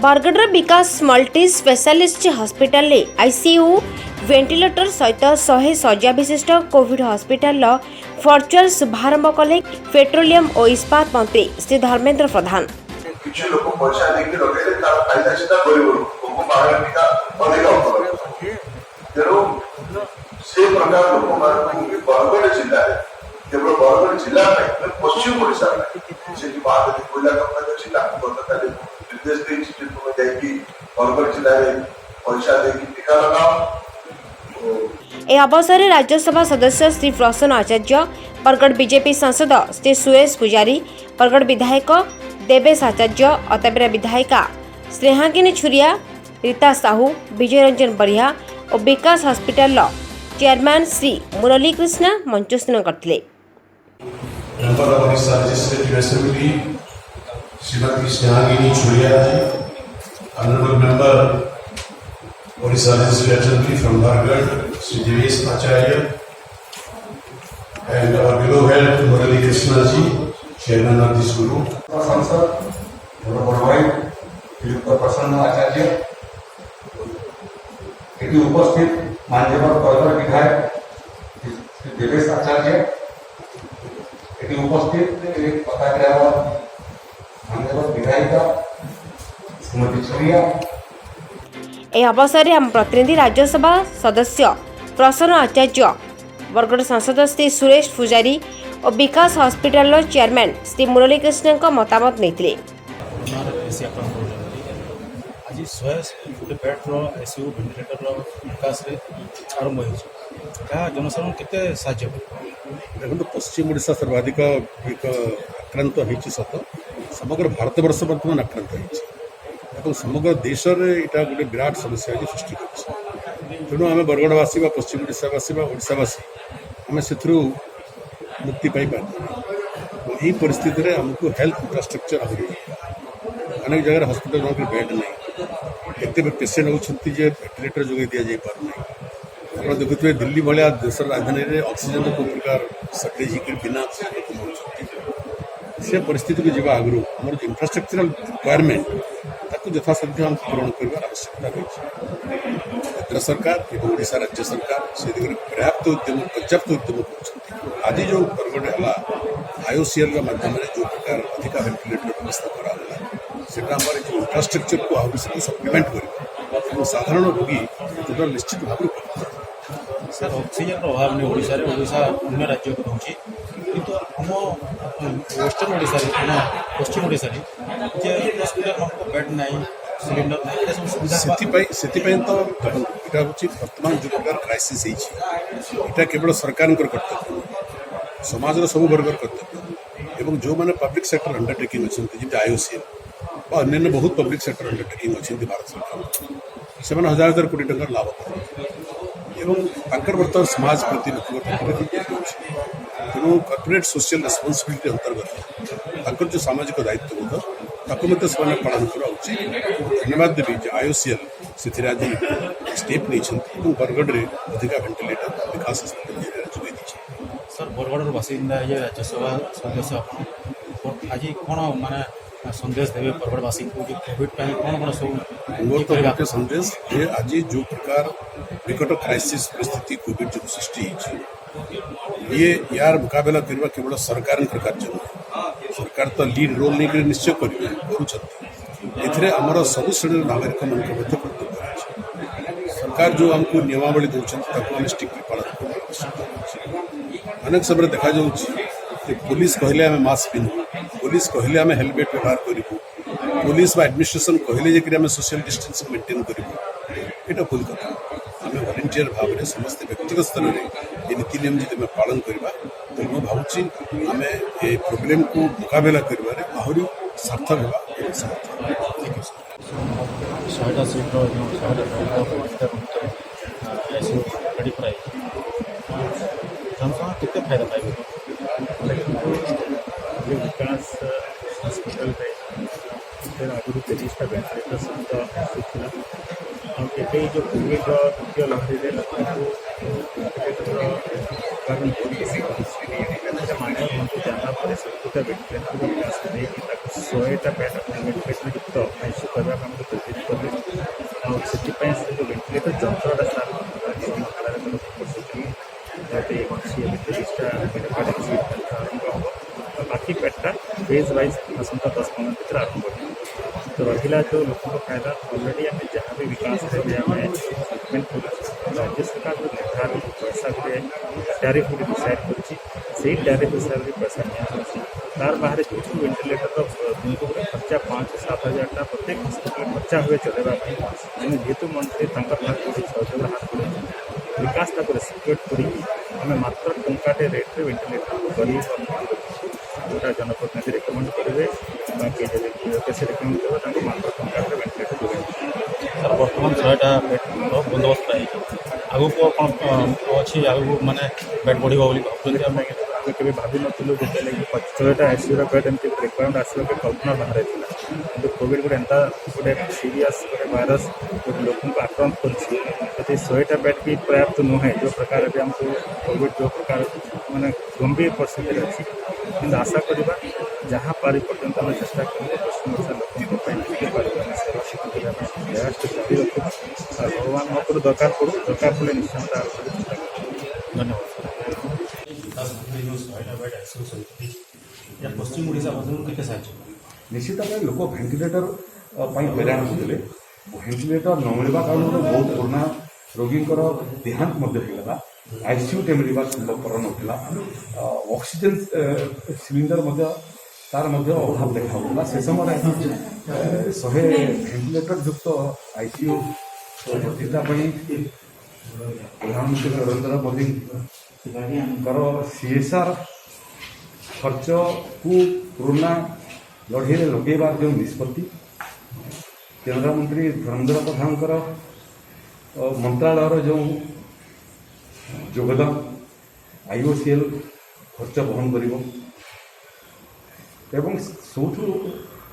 Bargarh Vikas multi specialist hospital ICU ventilator सहित 100 शज्या विशिष्ट Covid hospital virtual शुभारंभ कले पेट्रोलियम और इस्पात मंत्री श्री धर्मेंद्र प्रधान। किसी लोग पैसा देके लगे तार फायदा सीधा गरीब लोक बाहर टीका अधिक उपलब्ध तेणु से प्रकार लोक मान बरगढ़ जिले केवल बरगढ़ जिला पश्चिम ओडिशा से बात कोईला कंपनी अच्छी गतकाली निर्देश देती तुम जाकि बरगढ़ जिले में पैसा देकी टीका लगाओ। ए अवसर में राज्यसभा सदस्य श्री प्रसन्न आचार्य, बरगढ़ बीजेपी सांसद श्री सुरेश पुजारी, बरगढ़ विधायक देवेश आचार्य, अताबिरा विधायिका स्नेहांगिनी छुरिया, रीता साहू, विजय रंजन बरिया और विकास हॉस्पिटल चेयरमैन श्री मुरली कृष्ण मंचस्थन करथिले। Shrimati Snehangini Chhuria ji, honourable member Odisha Legislature from Bargarh, Sri Devesh Acharya, and our beloved Murali Krishna ji, Chairman of this group. सांसद डॉक्टर प्रसन्न आचार्य, एटी उपस्थित माननीय बरगढ़ विधायक श्री देवेश आचार्य, एटी उपस्थित माननीय विधायिका श्रीमती छुरिया। ए अवसर में आम प्रतिनिधि राज्यसभा सदस्य प्रसन्न आचार्य, बरगढ़ सांसद श्री सुरेश पुजारी और विकास हॉस्पिटल चेयरमैन श्री मुरली कृष्ण का मतामत नहीं। आज 100 बेड्र आईसीयू वेंटिलेटर विकास आरंभ हो जनसाधारण केते साहाय्य देखो पश्चिम ओडिशा सर्वाधिक एक आक्रांत होती सत समग्र भारत वर्ष बर्तमान आक्रांत होती समग्र देश में यहाँ गोटे विराट समस्या सृष्टि कर तेणु आम बरगढ़वासी पश्चिम ओडावासी ओडावासी आम से मुक्ति पाई यही परिस्थिति में आमको हेल्थ इंफ्रास्ट्रक्चर आहरी अनेक जगह हॉस्पिटल में बेड नहीं एत पेसेंट होती वेंटिलेटर जोगे दि जापार आप देखुए दिल्ली भाया देश राजधानी में ऑक्सीजन को प्रकार सर्टेज बिना से परिस्थिति को जब आगु आम जो इंफ्रास्ट्रक्चरल रिक्वायरमेंट यथासाध्य हम पूरण कर आवश्यकता रही केंद्र सरकार और ओडिशा राज्य सरकार से पर्याप्त उद्यम पर्याप्त उद्यम कर आज जो बरगढ़ है आईओसीएल माध्यम जो प्रकार अधिक वेंटिलेटर व्यवस्था कराला जो इंफ्रास्ट्रक्चर को आहरी सप्लीमेंट कर साधारण रोगी जो निश्चित भाव सर ऑक्सीजन अभाव नहीं ओडिशा अन्य राज्य को दूसरी किंतु आम वेस्टर्न ओडिशा पश्चिम ओडिशा हॉस्पिटल हमको बेड नहीं सिलिंडर नहीं से तो यहाँ हूँ बर्तमान जो प्रकार क्राइसिस होता केवल सरकार कर्तव्य समाज सब वर्ग कर्तव्य एवं जो मैंने पब्लिक सेक्टर अंडरटेकिंग अच्छा जमी आईओसीएल अन्य बहुत पब्लिक सेक्टर अंडरटेकिंग अच्छे भारत सरकार से हजार हजार कोटी टकर लाभ बर्तमान समाज प्रति तेणु कॉर्पोरेट सोशल रेस्पॉन्सिबिलिटी अंतर्गत जो सामाजिक दायित्व से पालन करा धन्यवाद देवी आईओसीएल से आज स्टेप नहीं बरगढ़ में अधिक वेंटिलेटर विकास जोगे सर बरगढ़ बासिंदा ये राज्यसभा सदस्य आज कौन माने संदेश देवे बरगढ़वासी को कोविड कौन सब मोर संदेश ये आज जो प्रकार विकट क्राइसिस परिस्थिति कोविड जो सृष्टि ये यार मुकाबला करवा केवल सरकार कार्य नहीं सरकार तो लीड रोल नहीं निश्चय कर सब श्रेणी नागरिक मान कर्तव्य सरकार जो आमको नियमावली दौरान स्ट्रिक्टली पालन कर अनेक समय देखा पुलिस कहले आम मास्क पिंधु पुलिस कहले आम हेलमेट व्यवहार करूँ पुलिस एडमिनिस्ट्रेशन कहले आम सोशल डिस्टेंस मेंटेन करूँ भूल कथा आम वॉलंटियर भाव में समस्त व्यक्तिगत स्तर में ये नीति नियम जी पालन करवा तो मुझे भावुँ आम ये प्रोब्लेम को मुकाबला कर आहरी सार्थक होगा शहेटा सीट्र केते फायदा पाइबे विकास हॉस्पिटल में आगुरी 30टा वेंटिलेटर ଆଉ ଏବେ ଯେଉଁ କୋଭିଡ଼ର ଦ୍ୱିତୀୟ ଲହରୀରେ ଲୋକଙ୍କୁ ଉତ୍ପାଦନ କରିକି ମାନ୍ୟ ହୁଅନ୍ତୁ ଯାହା ପରେ ସବୁଟା ଭେଣ୍ଟିଲେଟରକୁ ବିକାଶ ନେଇକି ତାକୁ 100ଟା ବେଡ୍ ଭେଣ୍ଟିଲେଟର ଯୁକ୍ତ ଆଇସିୟୁ କରିବା ପାଇଁ ମଧ୍ୟ ତଜବିଜ କଲେ ଆଉ ସେଥିପାଇଁ ସେ ଯେଉଁ ଭେଣ୍ଟିଲେଟର ଯନ୍ତ୍ରଟା ସାର୍ ମନ୍ତ୍ରାଳୟରେ ଲୋକ ବସିଥିଲି ଯାতে ଅଛି ଏବେ 30ଟା ମେଡ଼ିକାଲ ସିଟ୍ ଆରମ୍ଭ ହେବ ଆଉ ବାକି ବେଡ୍ଟା ଫେଜ୍ ୱାଇଜ୍ ଆସନ୍ତା 10-15 ଭିତରେ ଆରମ୍ଭ ହେବ ତ ରହିଲା ଯେଉଁ ଲୋକଙ୍କ ଫାଇଦା ଅଲରେଡ଼ି ଆମେ ଯାହା ବି ବିକାଶ ହେଲେ ଆମେ ଟ୍ରିଟମେଣ୍ଟ କରୁଛୁ ରାଜ୍ୟ ସରକାର ଯେଉଁ ନିର୍ଦ୍ଧାରିତ ପଇସା ଗୋଟେ ଟ୍ୟାରିଫ୍ ଗୋଟେ ଡିସାଇଡ଼୍ କରିଛି ସେଇ ଟ୍ୟାରିଫ୍ ହିସାବରେ ପଇସା ନିଆଯାଉଛି ତାର ବାହାରେ ଯେଉଁ ସବୁ ଭେଣ୍ଟିଲେଟରର ଦିନକୁ ଗୋଟେ ଖର୍ଚ୍ଚା 5-7 ହଜାରଟା ପ୍ରତ୍ୟେକ ହସ୍ପିଟାଲ ଖର୍ଚ୍ଚା ହୁଏ ଚଳାଇବା ପାଇଁ ତେଣୁ ଯେହେତୁ ମନ୍ତ୍ରୀ ତାଙ୍କର ହାତ ବଢ଼େଇ ସହଯୋଗର ହାତ ବଢ଼େଇଛନ୍ତି ବିକାଶ ତାକୁ ରେସିପ୍ରିଏଟ୍ କରିକି ଆମେ ମାତ୍ର ଟଙ୍କାଟେ ରେଟ୍ରେ ଭେଣ୍ଟିଲେଟରକୁ ଗରିବ ଯେଉଁଟା ଜନପ୍ରତିନିଧି ରେକମେଣ୍ଡ କରିବେ ବା କିଏ ଯଦି ବେଶୀ ରେକମେଣ୍ଡ କରିବେ ତାଙ୍କୁ ମାତ୍ର ଟଙ୍କାଟେ ଭେଣ୍ଟିଲେଟର ଯୋଗାଇ ସାର୍ ବର୍ତ୍ତମାନ 100ଟା ବେଡ୍ର ବନ୍ଦୋବସ୍ତ ହେଇଛି ଆଗକୁ କ'ଣ ଅଛି ଆଗକୁ ମାନେ ବେଡ୍ ବଢ଼ିବ ବୋଲି ଭାବୁଛନ୍ତି ଆପଣ ଆମେ କେବେ ଭାବିନଥିଲୁ ଯେତେବେଳେ କି 100ଟା ଆଇସିୟୁର ବେଡ୍ ଏମିତି ରିକ୍ୱାରମେଣ୍ଟ ଆସିବ କି କଳ୍ପନା ବାହାରେ ଥିଲା କିନ୍ତୁ କୋଭିଡ଼ ଗୋଟେ ଏନ୍ତା ଗୋଟେ ସିରିୟସ୍ ଗୋଟେ ଭାଇରସ୍ ଗୋଟେ ଲୋକଙ୍କୁ ଆକ୍ରାନ୍ତ କରିଛି ଯଦି 100ଟା ବେଡ୍ ବି पर्याप्त नुहे जो प्रकार भी हमको कोविड जो प्रकार मैंने गंभीर परिस्थिति अच्छी कि आशा करवा जहाँ पारि पर्यंत आम चेष्टा करेंगे पश्चिम ओडिशा लोक सेवा प्रयास जारी रखू और भगवान मत दरकार पड़ू दरकार पड़े निश्चय चेष्टा करूँ धन्यवाद पश्चिम ओडिशा के साहाଯ୍य निश्चित भाव लोक भेन्टिलेटर हईराण होते भेन्टिलेटर न मिलवा कारण बहुत पुराना रोगींकर देहांत होगा आईसीयू मिलवा संभवपर नाला ऑक्सीजन सिलिंडर तार अभाव देखा से समय 100 भेन्टिलेटर युक्त आईसीयू प्रतिष्ठापी प्रधानमंत्री नरेंद्र मोदी सीएसआर खर्च को कोरोना लड़े लगेबार जो निष्पत्ति केंद्रमंत्री धर्मेंद्र प्रधान मंत्रालय जो योगदान आईओसीएल खर्च बहन कर सब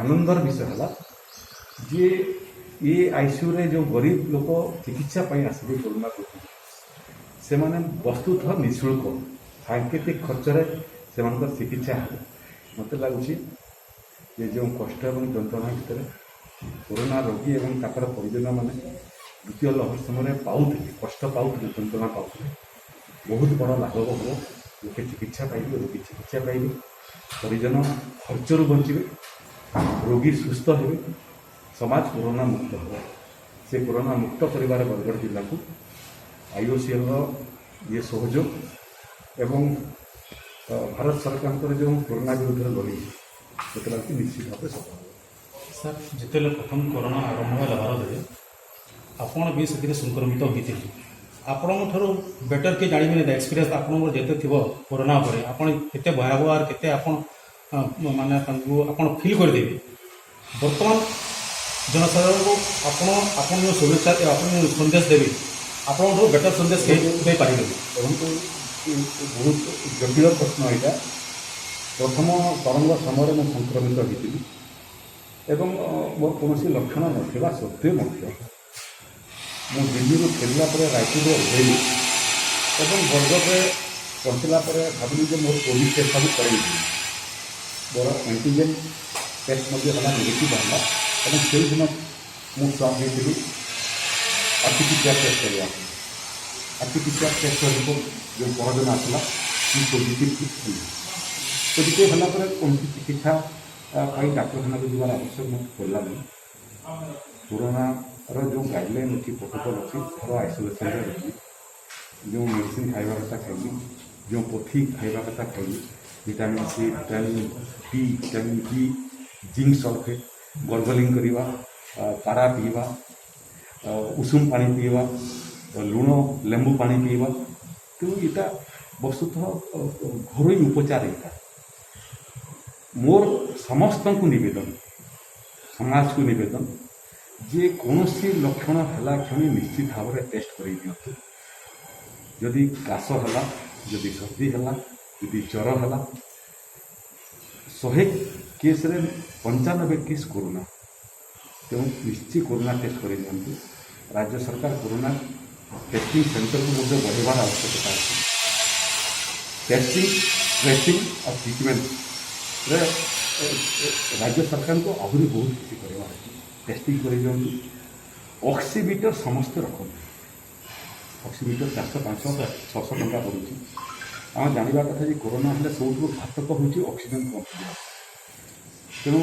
आनंदर विषय है जे ये आईसीयू रे जो गरीब लोक चिकित्सा आसवे कोरोना से माने वस्तुतः निःशुल्क सांकेतिक खर्च से चिकित्सा है मत लगुच ये जो कष्ट और जंत्रणा भितर कोरोना रोगी और ताकर परिजन मैंने द्वितीय लहर समय पाते कष्ट पाते जंत्रणा पाते बहुत बड़ा लाघव हम लोके चिकित्सा पाइबे रोगी चिकित्सा पाइबे परिजन खर्चरू बचे रोगी सुस्थ हे समाज कोरोना मुक्त हो से कोरोना मुक्त कर बरगढ़ जिला को आईओसीएल ये सहयोग एवं भारत सरकार जो कोरोना विरुद्ध लड़ी से निश्चित भाव सफल सर जिते प्रथम कोरोना आरंभ है भारत में आपण भी से संक्रमित होते आपण बेटर किए जानवे ना एक्सपीरियंस आपन जिते थी कोरोना पर आपते भयावह और केते माने फिल करदेवे बर्तमान जनसाधारण को आपन जो शुभेच्छा आप संदेश देवी आपन बेटर संदेश दे पारे परंतु बहुत जटिल प्रश्न यहाँ प्रथम तरंग समय मैं संक्रमित होती एवं मोर कौन लक्षण ना सत्वे मु दिल्ली फेरला रायपुर ओह्लैली बरगढ़ पहुँचला भाविली मोर कोविड टेस्ट सब कर मोर एंटीजेन टेस्ट नेगेटिव बाहर और से दिन मुझे स्वामी आरटीपीसीआर टेस्ट करवा आरटीपीसीआर टेस्ट रिपोर्ट जो परदिन आसला पॉजिटिव पॉजिटिव होगा कौन चिकित्सा डाक्तखाना को जीवार आवश्यक मत पड़ा नहीं कोरोना जो गाइडलाइन अच्छी प्रोटोकॉल अच्छी घर आइसोलेसन रखी जो मेडिसिन खाइबा कथा खाइली जो पोथी खाइबा कथा खाइली vitamin C vitamin D vitamin B zinc sulphate gargling करवा काढ़ा पीवा उषुम पानी पीवा लुण लेंबू पानी पीवा तेणु यहाँ वस्तुतः घरोई उपचार यहाँ मोर समस्त को निवेदन समाज को निवेदन जे कौन लक्षण है क्षण निश्चित भाव में टेस्ट कर दिंतु जदि काश है जदि सर्दी है जदि ज्वर है 100 केस रे 95 केस कोरोना तेणु निश्चित कोरोना टेस्ट कर दिंतु राज्य सरकार कोरोना टेस्टिंग सेंटर को मध्य बढ़ार आवश्यकता अच्छी। टेस्टिंग ट्रेसिंग और ट्रिटमेंट राज्य सरकार को आहरी बहुत किसी करवा टेस्टिंग कर ऑक्सीमीटर समस्त रखते ऑक्सीमीटर 400-500-600 टंका पड़ुଛି। आम जानवा कथा जे कोरोना हेल्ले सब घातक हूँ ऑक्सीजन कम तेणु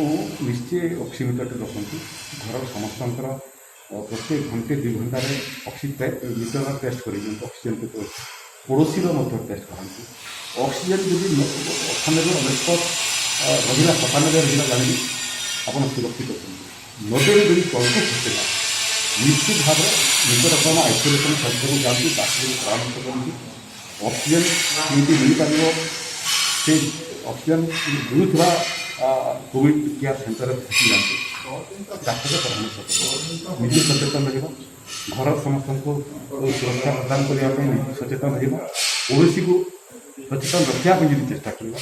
निश्चय ऑक्सीमीटर रखुद घर समस्त प्रत्येक घंटे 2 घंटे ऑक्सीमीटर टेस्ट कर ऑक्सीजन के पड़ोसी टेस्ट कराती ऑक्सीजन जब 98 रहा 97 रहा जानी आप सुरक्षित अच्छे 90 जब तलक खसला निश्चित भाव निकटतम आइसोलेसन सेंटर को जाती डाक्टर परामर्श करती ऑक्सीजन केमी मिल पार से ऑक्सीजन मिलूवा कोविड केयर सेंटर खसी जाती डाक्तर परामर्श कर निजे सचेतन रहा घर समस्त को सुरक्षा प्रदान करने निजे सचेतन रहा पड़ोसी को सचेतन रखापी चेष्टा करवा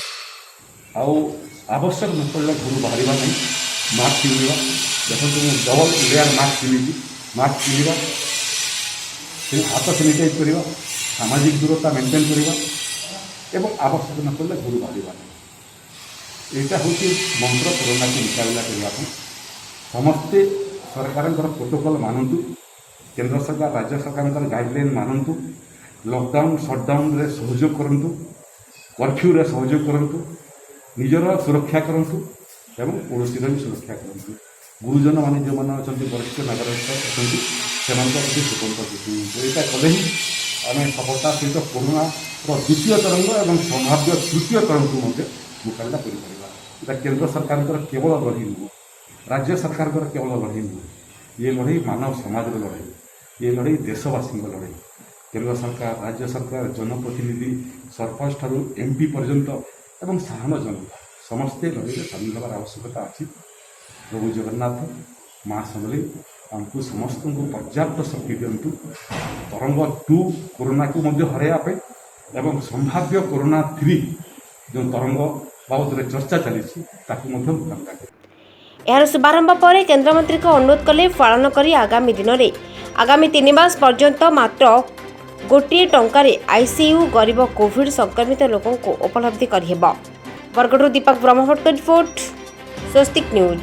आवश्यक न पड़े घर बाहर नहीं मास्क पिंधा देखो डबल लेयर मास्क पिंधि मास्क पिंधा हाथ सानिटाइज करवा सामाजिक दूरता मेंटेन करवा एवं आवश्यक न पड़े घर बाहर नहीं यहाँ हूँ मंत्र कोरोना को मुकाबला करने समस्ते सरकार प्रोटोकॉल मानतु केंद्र सरकार राज्य सरकार गाइडलाइन मानतु लॉकडाउन शटडाउन रे सहयोग करंतु कर्फ्यू रे सहयोग करंतु निजर सुरक्षा करंतु एवं पड़ोसी भी सुरक्षा करंतु गुरुजन मान जो मैंने अच्छा वरिष्ठ नागरिक अच्छा से स्वतंत्र यहाँ कले ही आम सफलता सहित कोरोना द्वितीय तरंग और संभाव्य तृतीय तरंग को मुकाबला कर केंद्र सरकार केवल लड़ाई नुह राज्य सरकार केवल लड़ाई नुह ये लड़ाई मानव समाज लड़ाई ये लड़ाई देशवासी लड़ाई केंद्र सरकार राज्य सरकार जनप्रतिनिधि सरपंच ठारू एमपी पर्यंत एवं साधारण जनता समस्ते लड़ाई सामिल होवार आवश्यकता अच्छी। प्रभु जगन्नाथ माँ समलेई आमको समस्त को पर्याप्त शक्ति दिंतु तरंग 2 कोरोना को हरैया एवं संभाव्य कोरोना 3 जो तरंग बाबद चर्चा चली मुकाबला कर यार शुभारंभ पर केन्द्रमंत्री अनुरोध कले पालन कर आगामी दिन में आगामी 3 मास पर्यंत मात्र गोटे टंकार आईसीयू गरीब कोविड संक्रमित लोकों को उपलब्धि करहेब। बरगढ़ दीपक ब्रह्मभट्ट रिपोर्ट स्वस्तिक न्यूज।